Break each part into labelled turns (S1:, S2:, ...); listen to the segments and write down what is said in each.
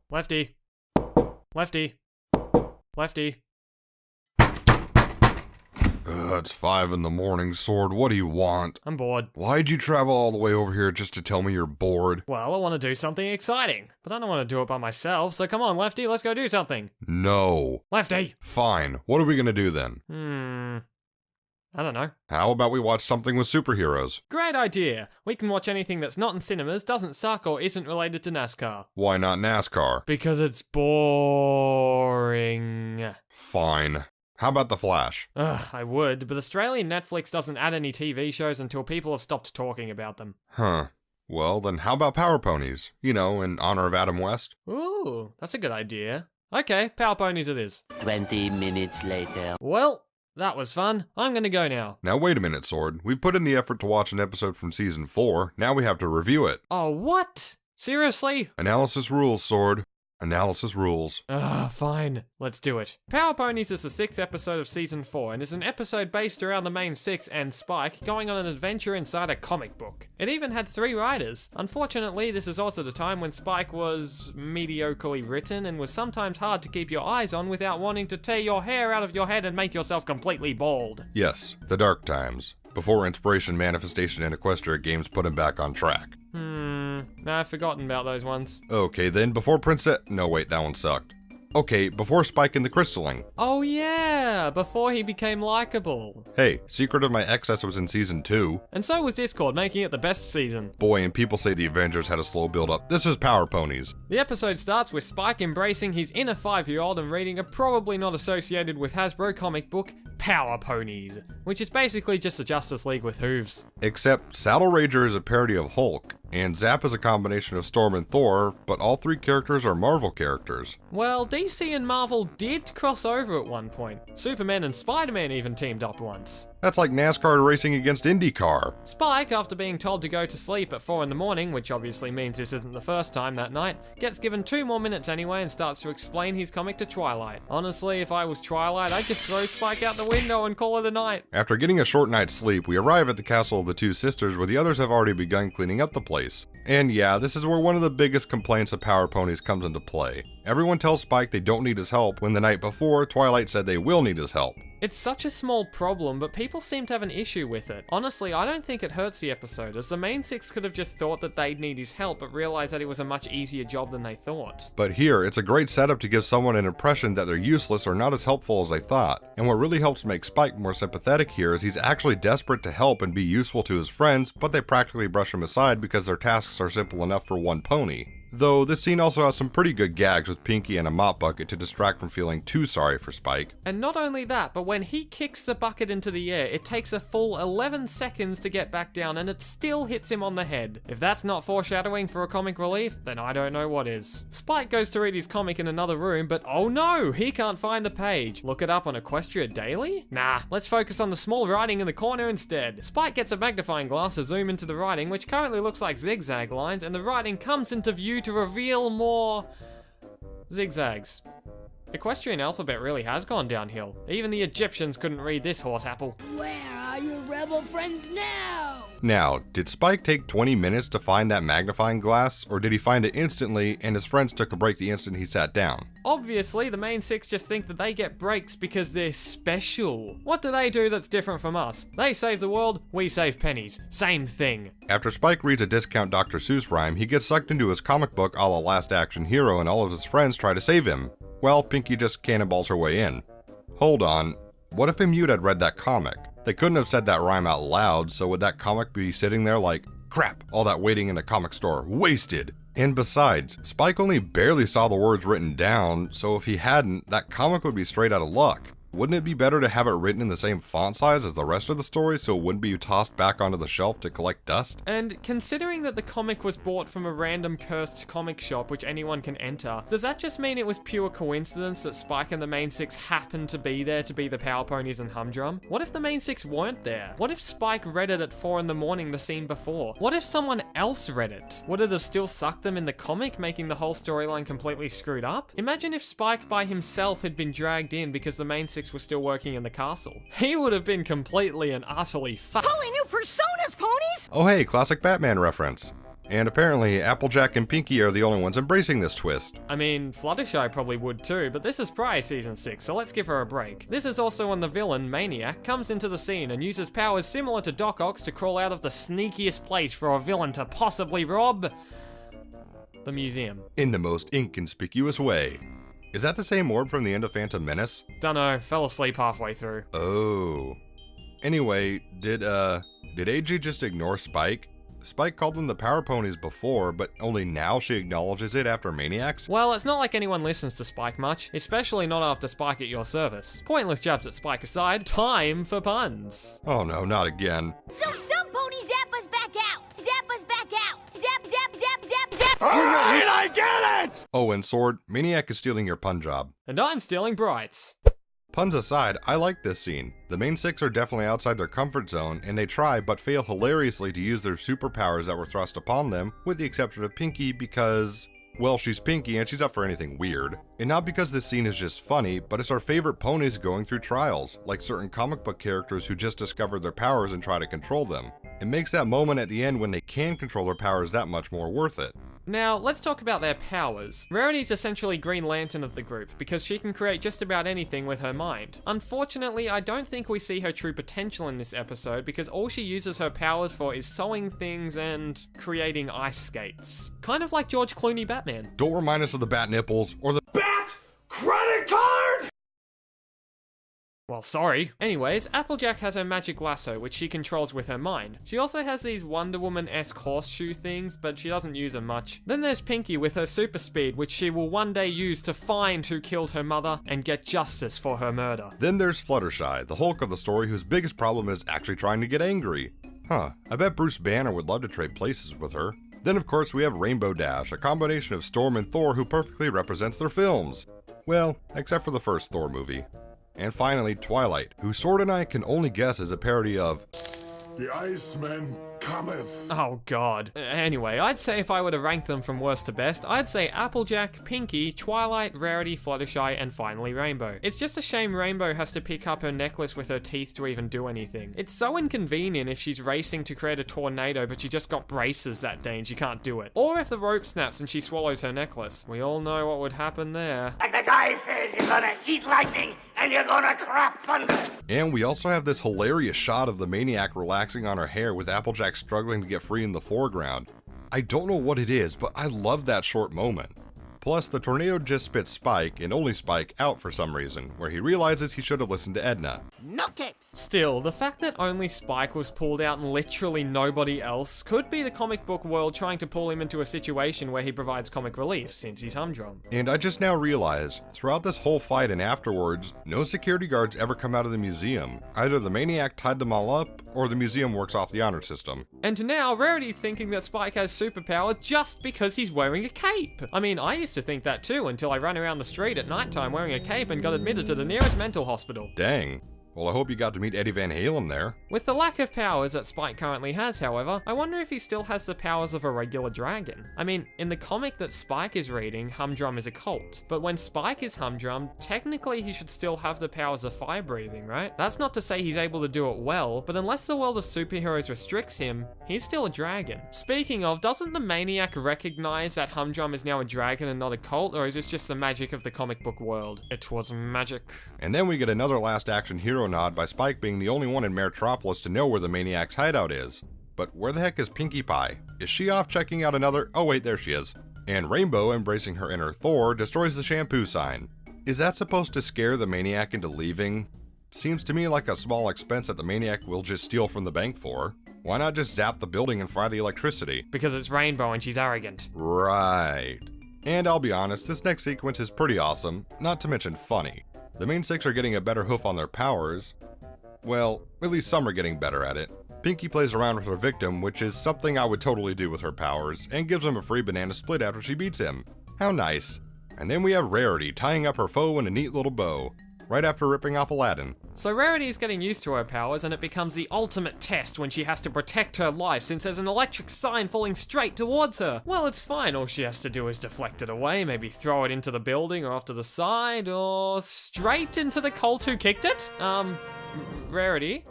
S1: Lefty. Lefty. Lefty.
S2: It's 5 in the morning, Sword. What do you want?
S1: I'm bored.
S2: Why'd you travel all the way over here just to tell me you're bored?
S1: Well, I want to do something exciting, but I don't want to do it by myself, so come on, Lefty, let's go do something.
S2: No.
S1: Lefty!
S2: Fine. What are we gonna do then?
S1: I don't know.
S2: How about we watch something with superheroes?
S1: Great idea! We can watch anything that's not in cinemas, doesn't suck, or isn't related to NASCAR.
S2: Why not NASCAR?
S1: Because it's boring.
S2: Fine. How about The Flash?
S1: Ugh, I would, but Australian Netflix doesn't add any TV shows until people have stopped talking about them.
S2: Huh. Well, then how about Power Ponies? You know, in honor of Adam West?
S1: Ooh, that's a good idea. Okay, Power Ponies it is.
S3: 20 minutes later.
S1: Well, that was fun. I'm gonna go now.
S2: Now wait a minute, Sword. We've put in the effort to watch an episode from Season 4, now we have to review it.
S1: Oh, what? Seriously?
S2: Analysis rules, Sword. Analysis rules.
S1: Fine. Let's do it. Power Ponies is the 6th episode of Season 4 and is an episode based around the main 6 and Spike going on an adventure inside a comic book. It even had 3 writers. Unfortunately, this is also the time when Spike was mediocrely written and was sometimes hard to keep your eyes on without wanting to tear your hair out of your head and make yourself completely bald.
S2: Yes, the dark times. Before Inspiration, Manifestation, and Equestria games put him back on track.
S1: I've forgotten about those ones.
S2: Okay, then before No, wait, that one sucked. Okay, before Spike and the Crystalling.
S1: Oh yeah, before he became likable.
S2: Hey, Secret of My Excess was in Season 2.
S1: And so was Discord, making it the best season.
S2: Boy, and people say the Avengers had a slow build-up. This is Power Ponies.
S1: The episode starts with Spike embracing his inner 5-year-old and reading a probably not associated with Hasbro comic book, Power Ponies, which is basically just a Justice League with hooves.
S2: Except Saddle Ranger is a parody of Hulk, and Zap is a combination of Storm and Thor, but all 3 characters are Marvel characters.
S1: Well, DC and Marvel did cross over at one point. Superman and Spider-Man even teamed up once.
S2: That's like NASCAR racing against IndyCar.
S1: Spike, after being told to go to sleep at 4 in the morning, which obviously means this isn't the first time that night, gets given 2 more minutes anyway and starts to explain his comic to Twilight. Honestly, if I was Twilight, I'd just throw Spike out the window and call it a night.
S2: After getting a short night's sleep, we arrive at the castle of the 2 sisters where the others have already begun cleaning up the place. And yeah, this is where one of the biggest complaints of Power Ponies comes into play. Everyone tells Spike they don't need his help when the night before, Twilight said they will need his help.
S1: It's such a small problem, but people seem to have an issue with it. Honestly, I don't think it hurts the episode, as the main 6 could have just thought that they'd need his help, but realized that it was a much easier job than they thought.
S2: But here, it's a great setup to give someone an impression that they're useless or not as helpful as they thought. And what really helps make Spike more sympathetic here is he's actually desperate to help and be useful to his friends, but they practically brush him aside because their tasks are simple enough for one pony. Though, this scene also has some pretty good gags with Pinky and a mop bucket to distract from feeling too sorry for Spike.
S1: And not only that, but when he kicks the bucket into the air, it takes a full 11 seconds to get back down and it still hits him on the head. If that's not foreshadowing for a comic relief, then I don't know what is. Spike goes to read his comic in another room, but oh no, he can't find the page. Look it up on Equestria Daily? Nah, let's focus on the small writing in the corner instead. Spike gets a magnifying glass to zoom into the writing, which currently looks like zigzag lines, and the writing comes into view to reveal more zigzags. Equestrian alphabet really has gone downhill. Even the Egyptians couldn't read this horse apple.
S4: Where are your rebel friends now?
S2: Now, did Spike take 20 minutes to find that magnifying glass, or did he find it instantly and his friends took a break the instant he sat down?
S1: Obviously, the main 6 just think that they get breaks because they're special. What do they do that's different from us? They save the world, we save pennies. Same thing.
S2: After Spike reads a discount Dr. Seuss rhyme, he gets sucked into his comic book a la Last Action Hero and all of his friends try to save him. Well, Pinky just cannonballs her way in. Hold on, what if Mute had read that comic? They couldn't have said that rhyme out loud, so would that comic be sitting there like, crap, all that waiting in a comic store, wasted? And besides, Spike only barely saw the words written down, so if he hadn't, that comic would be straight out of luck. Wouldn't it be better to have it written in the same font size as the rest of the story so it wouldn't be tossed back onto the shelf to collect dust?
S1: And considering that the comic was bought from a random cursed comic shop which anyone can enter, does that just mean it was pure coincidence that Spike and the main 6 happened to be there to be the Power Ponies and Humdrum? What if the main 6 weren't there? What if Spike read it at 4 in the morning the scene before? What if someone else read it? Would it have still sucked them in the comic, making the whole storyline completely screwed up? Imagine if Spike by himself had been dragged in because the main 6 were still working in the castle. He would have been completely and utterly fucked.
S4: Holy new personas, ponies!
S2: Oh hey, classic Batman reference. And apparently, Applejack and Pinky are the only ones embracing this twist.
S1: I mean, Fluttershy probably would too, but this is probably season 6, so let's give her a break. This is also when the villain, Maniac, comes into the scene and uses powers similar to Doc Ock's to crawl out of the sneakiest place for a villain to possibly rob the museum.
S2: In the most inconspicuous way. Is that the same orb from the end of Phantom Menace?
S1: Dunno, fell asleep halfway through.
S2: Oh. Anyway, did AG just ignore Spike? Spike called them the Power Ponies before, but only now she acknowledges it after Maniacs?
S1: Well, it's not like anyone listens to Spike much, especially not after Spike at your service. Pointless jabs at Spike aside, time for puns.
S2: Oh no, not again.
S5: So some ponies zap us back out. Zap us back out. Zap, zap, zap, zap, zap.
S6: Alright, I get it!
S2: Oh, and Sword, Maniac is stealing your pun job.
S1: And I'm stealing Bright's.
S2: Puns aside, I like this scene. The main 6 are definitely outside their comfort zone, and they try but fail hilariously to use their superpowers that were thrust upon them, with the exception of Pinky because, well, she's Pinky and she's up for anything weird. And not because this scene is just funny, but it's our favorite ponies going through trials, like certain comic book characters who just discovered their powers and try to control them. It makes that moment at the end when they can control their powers that much more worth it.
S1: Now, let's talk about their powers. Rarity's essentially Green Lantern of the group, because she can create just about anything with her mind. Unfortunately, I don't think we see her true potential in this episode, because all she uses her powers for is sewing things and creating ice skates. Kind of like George Clooney Batman.
S2: Don't remind us of the bat nipples, or the
S6: Bat credit card!
S1: Well, sorry. Anyways, Applejack has her magic lasso, which she controls with her mind. She also has these Wonder Woman-esque horseshoe things, but she doesn't use them much. Then there's Pinky with her super speed, which she will one day use to find who killed her mother and get justice for her murder.
S2: Then there's Fluttershy, the Hulk of the story whose biggest problem is actually trying to get angry. Huh, I bet Bruce Banner would love to trade places with her. Then of course we have Rainbow Dash, a combination of Storm and Thor who perfectly represents their films. Well, except for the first Thor movie. And finally, Twilight, who Sword and I can only guess is a parody of
S6: The Iceman cometh.
S1: Oh god. Anyway, I'd say if I were to rank them from worst to best, I'd say Applejack, Pinky, Twilight, Rarity, Fluttershy, and finally Rainbow. It's just a shame Rainbow has to pick up her necklace with her teeth to even do anything. It's so inconvenient if she's racing to create a tornado but she just got braces that day and she can't do it. Or if the rope snaps and she swallows her necklace. We all know what would happen there.
S7: Like the guy says, you're gonna eat lightning and you're gonna crap thunder.
S2: And we also have this hilarious shot of the Maniac relaxing on her hair with Applejack struggling to get free in the foreground. I don't know what it is, but I love that short moment. Plus, the tornado just spits Spike, and only Spike, out for some reason, where he realizes he should have listened to Edna.
S7: Knock it!
S1: Still, the fact that only Spike was pulled out and literally nobody else could be the comic book world trying to pull him into a situation where he provides comic relief, since he's humdrum.
S2: And I just now realized, throughout this whole fight and afterwards, no security guards ever come out of the museum. Either the Maniac tied them all up, or the museum works off the honor system.
S1: And now, Rarity thinking that Spike has superpower just because he's wearing a cape. I mean, I used to think that too until I ran around the street at nighttime wearing a cape and got admitted to the nearest mental hospital.
S2: Dang. Well, I hope you got to meet Eddie Van Halen there.
S1: With the lack of powers that Spike currently has, however, I wonder if he still has the powers of a regular dragon. I mean, in the comic that Spike is reading, Humdrum is a cult. But when Spike is Humdrum, technically he should still have the powers of fire breathing, right? That's not to say he's able to do it well, but unless the world of superheroes restricts him, he's still a dragon. Speaking of, doesn't the Maniac recognize that Humdrum is now a dragon and not a cult, or is this just the magic of the comic book world? It was magic.
S2: And then we get another last action hero nod by Spike being the only one in Maretropolis to know where the Maniac's hideout is. But where the heck is Pinkie Pie? Is she off checking out another? Oh wait, there she is. And Rainbow, embracing her inner Thor, destroys the shampoo sign. Is that supposed to scare the Maniac into leaving? Seems to me like a small expense that the Maniac will just steal from the bank for. Why not just zap the building and fry the electricity?
S1: Because it's Rainbow and she's arrogant.
S2: Right. And I'll be honest, this next sequence is pretty awesome, not to mention funny. The main 6 are getting a better hoof on their powers. Well, at least some are getting better at it. Pinky plays around with her victim, which is something I would totally do with her powers, and gives him a free banana split after she beats him. How nice. And then we have Rarity tying up her foe in a neat little bow, right after ripping off Aladdin.
S1: So Rarity is getting used to her powers, and it becomes the ultimate test when she has to protect her life since there's an electric sign falling straight towards her. Well, it's fine, all she has to do is deflect it away, maybe throw it into the building or off to the side, or straight into the cult who kicked it? Rarity?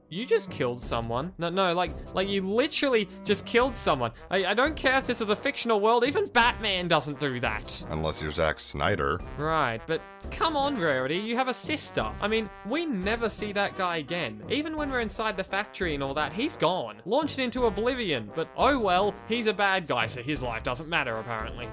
S1: You just killed someone. No, like you literally just killed someone. I don't care if this is a fictional world, even Batman doesn't do that.
S2: Unless you're Zack Snyder.
S1: Right, but come on, Rarity, you have a sister. I mean, we never see that guy again. Even when we're inside the factory and all that, he's gone. Launched into oblivion, but oh well, he's a bad guy, so his life doesn't matter apparently.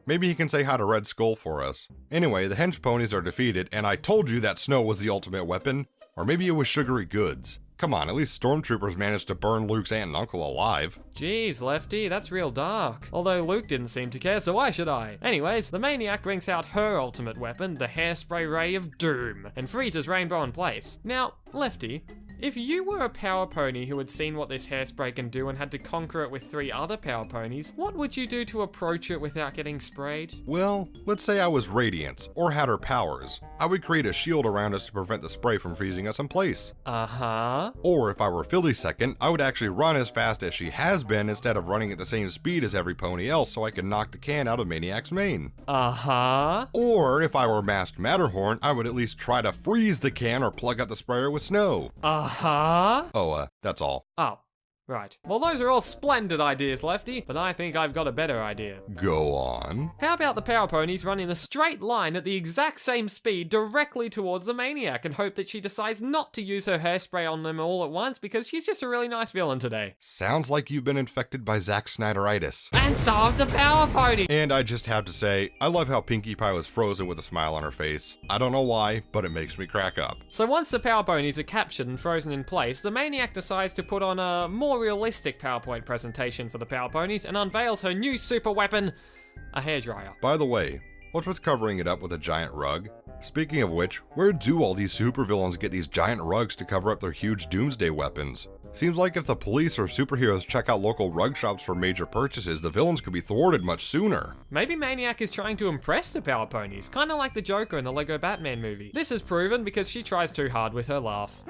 S2: Maybe he can say hi to Red Skull for us. Anyway, the henchponies are defeated, and I told you that snow was the ultimate weapon. Or maybe it was sugary goods. Come on, at least stormtroopers managed to burn Luke's aunt and uncle alive.
S1: Jeez, Lefty, that's real dark. Although Luke didn't seem to care, so why should I? Anyways, the Maniac brings out her ultimate weapon, the hairspray ray of doom, and freezes Rainbow in place. Now, Lefty, if you were a power pony who had seen what this hairspray can do and had to conquer it with 3 other power ponies, what would you do to approach it without getting sprayed?
S2: Well, let's say I was Radiance, or had her powers. I would create a shield around us to prevent the spray from freezing us in place.
S1: Uh-huh.
S2: Or if I were Philly Second, I would actually run as fast as she has been instead of running at the same speed as every pony else so I could knock the can out of Maniac's mane.
S1: Uh-huh.
S2: Or if I were Masked Matterhorn, I would at least try to freeze the can or plug out the sprayer with snow.
S1: Uh-huh.
S2: Oh, that's all.
S1: Oh, right. Well, those are all splendid ideas, Lefty, but I think I've got a better idea.
S2: Go on.
S1: How about the power ponies run in a straight line at the exact same speed directly towards the Maniac and hope that she decides not to use her hairspray on them all at once because she's just a really nice villain today.
S2: Sounds like you've been infected by Zack Snyderitis.
S1: And so have the power pony!
S2: And I just have to say, I love how Pinkie Pie was frozen with a smile on her face. I don't know why, but it makes me crack up.
S1: So once the power ponies are captured and frozen in place, the Maniac decides to put on a more realistic PowerPoint presentation for the power ponies and unveils her new super weapon, a hairdryer.
S2: By the way, what's with covering it up with a giant rug? Speaking of which, where do all these supervillains get these giant rugs to cover up their huge doomsday weapons? Seems like if the police or superheroes check out local rug shops for major purchases, the villains could be thwarted much sooner.
S1: Maybe Maniac is trying to impress the power ponies, kinda like the Joker in the Lego Batman movie. This is proven because she tries too hard with her laugh.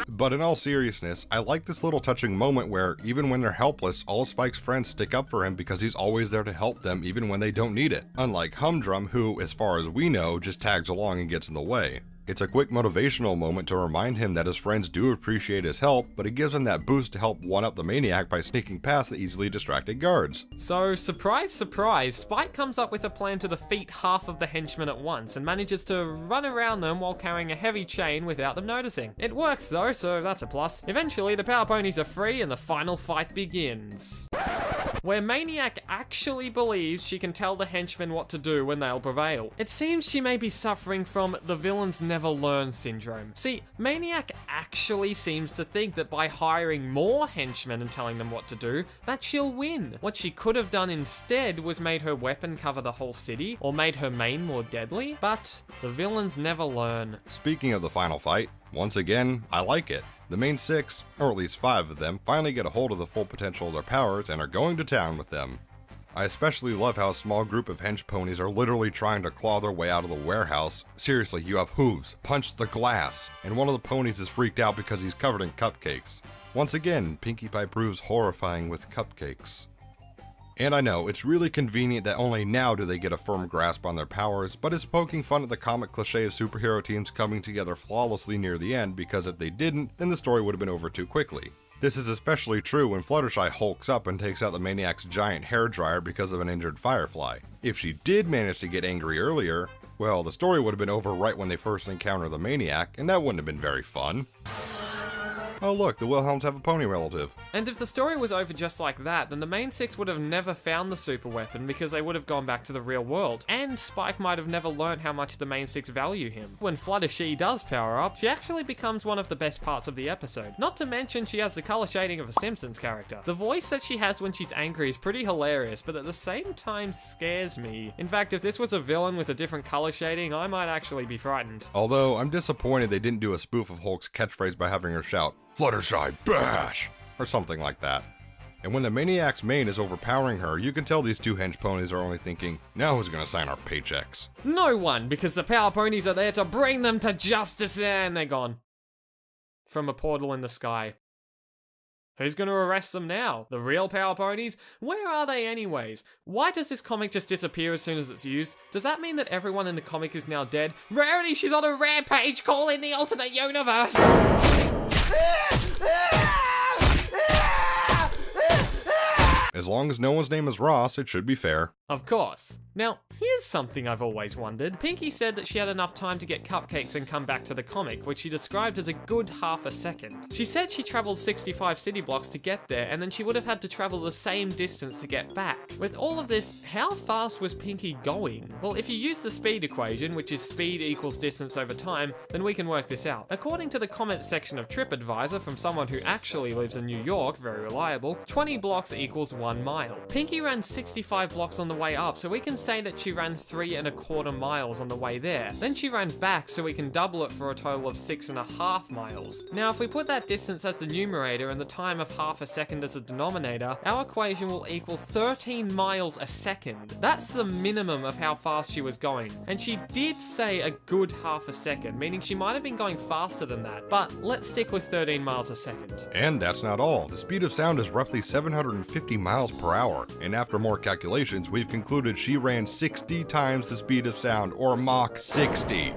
S2: But in all seriousness, I like this little touching moment where, even when they're helpless, all of Spike's friends stick up for him because he's always there to help them even when they don't need it. Unlike Humdrum, who, as far as we know, just tags along and gets in the way. It's a quick motivational moment to remind him that his friends do appreciate his help, but it gives him that boost to help one-up the Maniac by sneaking past the easily distracted guards.
S1: So, surprise, surprise, Spike comes up with a plan to defeat half of the henchmen at once and manages to run around them while carrying a heavy chain without them noticing. It works though, so that's a plus. Eventually, the power ponies are free and the final fight begins, where Maniac actually believes she can tell the henchmen what to do when they'll prevail. It seems she may be suffering from the villains never learn syndrome. See, Maniac actually seems to think that by hiring more henchmen and telling them what to do, that she'll win. What she could have done instead was made her weapon cover the whole city, or made her mane more deadly, but the villains never learn.
S2: Speaking of the final fight, once again, I like it. The main 6, or at least 5 of them, finally get a hold of the full potential of their powers and are going to town with them. I especially love how a small group of henchponies are literally trying to claw their way out of the warehouse. Seriously, you have hooves, punch the glass, and one of the ponies is freaked out because he's covered in cupcakes. Once again, Pinkie Pie proves horrifying with cupcakes. And I know, it's really convenient that only now do they get a firm grasp on their powers, but it's poking fun at the comic cliche of superhero teams coming together flawlessly near the end, because if they didn't, then the story would have been over too quickly. This is especially true when Fluttershy hulks up and takes out the Maniac's giant hairdryer because of an injured Firefly. If she did manage to get angry earlier, well, the story would have been over right when they first encounter the Maniac, and that wouldn't have been very fun. Oh look, the Wilhelms have a pony relative.
S1: And if the story was over just like that, then the main 6 would have never found the super weapon because they would have gone back to the real world. And Spike might have never learned how much the main 6 value him. When Fluttershy does power up, she actually becomes one of the best parts of the episode. Not to mention she has the color shading of a Simpsons character. The voice that she has when she's angry is pretty hilarious, but at the same time scares me. In fact, if this was a villain with a different color shading, I might actually be frightened.
S2: Although, I'm disappointed they didn't do a spoof of Hulk's catchphrase by having her shout, "Fluttershy, bash!" or something like that. And when the Maniac's mane is overpowering her, you can tell these two henchponies are only thinking, now who's gonna sign our paychecks?
S1: No one, because the power ponies are there to bring them to justice, and they're gone. From a portal in the sky. Who's gonna arrest them now? The real Power Ponies? Where are they anyways? Why does this comic just disappear as soon as it's used? Does that mean that everyone in the comic is now dead? Rarity, she's on a rampage! Call in the alternate universe!
S2: As long as no one's name is Ross, it should be fair.
S1: Of course. Now, here's something I've always wondered. Pinky said that she had enough time to get cupcakes and come back to the comic, which she described as a good half a second. She said she traveled 65 city blocks to get there, and then she would have had to travel the same distance to get back. With all of this, how fast was Pinky going? Well, if you use the speed equation, which is speed equals distance over time, then we can work this out. According to the comments section of TripAdvisor from someone who actually lives in New York, very reliable, 20 blocks equals 1 mile. Pinky ran 65 blocks on the way up, so we can say that she ran 3¼ miles on the way there. Then she ran back, so we can double it for a total of 6½ miles. Now, if we put that distance as the numerator and the time of half a second as a denominator, our equation will equal 13 miles a second. That's the minimum of how fast she was going. And she did say a good half a second, meaning she might have been going faster than that, but let's stick with 13 miles a second.
S2: And that's not all. The speed of sound is roughly 750 miles per hour, and after more calculations, we've concluded she ran 60 times the speed of sound, or Mach 60.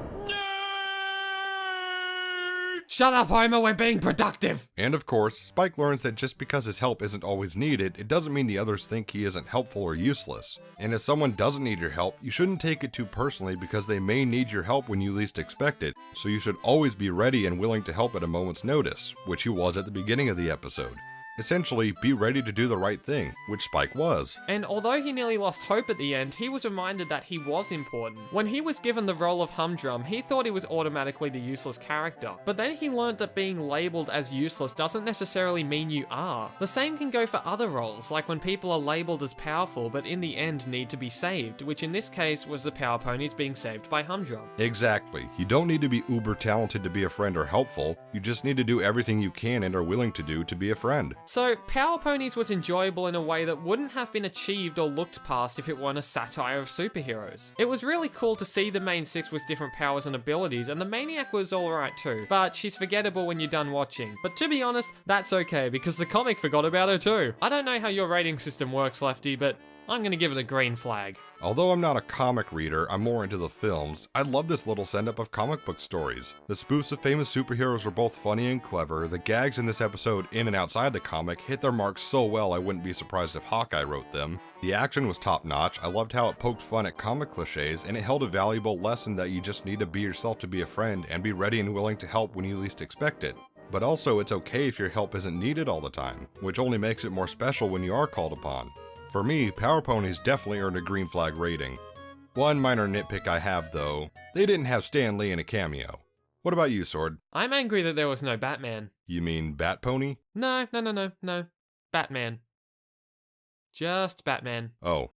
S1: Shut up, Homer, we're being productive!
S2: And of course, Spike learns that just because his help isn't always needed, it doesn't mean the others think he isn't helpful or useless. And if someone doesn't need your help, you shouldn't take it too personally because they may need your help when you least expect it, so you should always be ready and willing to help at a moment's notice, which he was at the beginning of the episode. Essentially, be ready to do the right thing, which Spike was.
S1: And although he nearly lost hope at the end, he was reminded that he was important. When he was given the role of Humdrum, he thought he was automatically the useless character. But then he learned that being labelled as useless doesn't necessarily mean you are. The same can go for other roles, like when people are labelled as powerful but in the end need to be saved, which in this case was the Power Ponies being saved by Humdrum.
S2: Exactly. You don't need to be uber talented to be a friend or helpful, you just need to do everything you can and are willing to do to be a friend.
S1: So, Power Ponies was enjoyable in a way that wouldn't have been achieved or looked past if it weren't a satire of superheroes. It was really cool to see the main six with different powers and abilities, and the Maniac was alright too, but she's forgettable when you're done watching. But to be honest, that's okay, because the comic forgot about her too. I don't know how your rating system works, Lefty, but I'm gonna give it a green flag.
S2: Although I'm not a comic reader, I'm more into the films, I love this little send-up of comic book stories. The spoofs of famous superheroes were both funny and clever, the gags in this episode in and outside the comic hit their marks so well I wouldn't be surprised if Hawkeye wrote them. The action was top-notch, I loved how it poked fun at comic cliches, and it held a valuable lesson that you just need to be yourself to be a friend and be ready and willing to help when you least expect it. But also, it's okay if your help isn't needed all the time, which only makes it more special when you are called upon. For me, Power Ponies definitely earned a green flag rating. One minor nitpick I have though, they didn't have Stan Lee in a cameo. What about you, Sword?
S1: I'm angry that there was no Batman.
S2: You mean Bat Pony?
S1: No. Batman. Just Batman.
S2: Oh.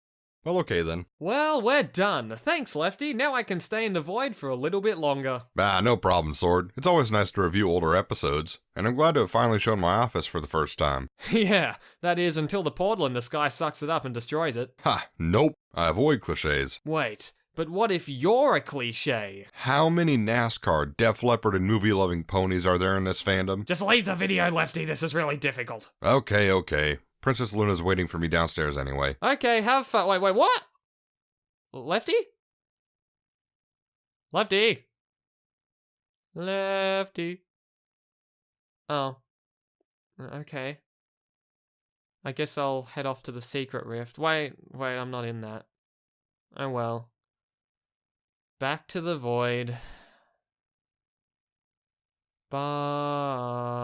S2: Well, okay then.
S1: Well, we're done. Thanks, Lefty. Now I can stay in the void for a little bit longer.
S2: No problem, Sword. It's always nice to review older episodes, and I'm glad to have finally shown my office for the first time.
S1: Yeah, that is until the portal in the sky sucks it up and destroys it.
S2: Ha, nope. I avoid cliches.
S1: Wait, but what if you're a cliche?
S2: How many NASCAR, Def Leppard, and movie-loving ponies are there in this fandom?
S1: Just leave the video, Lefty. This is really difficult.
S2: Okay. Princess Luna's waiting for me downstairs anyway.
S1: Okay, have fun. Wait, what? Lefty? Lefty? Oh. Okay. I guess I'll head off to the secret rift. Wait, I'm not in that. Oh well. Back to the void. Bye.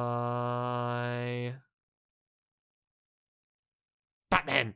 S1: Batman!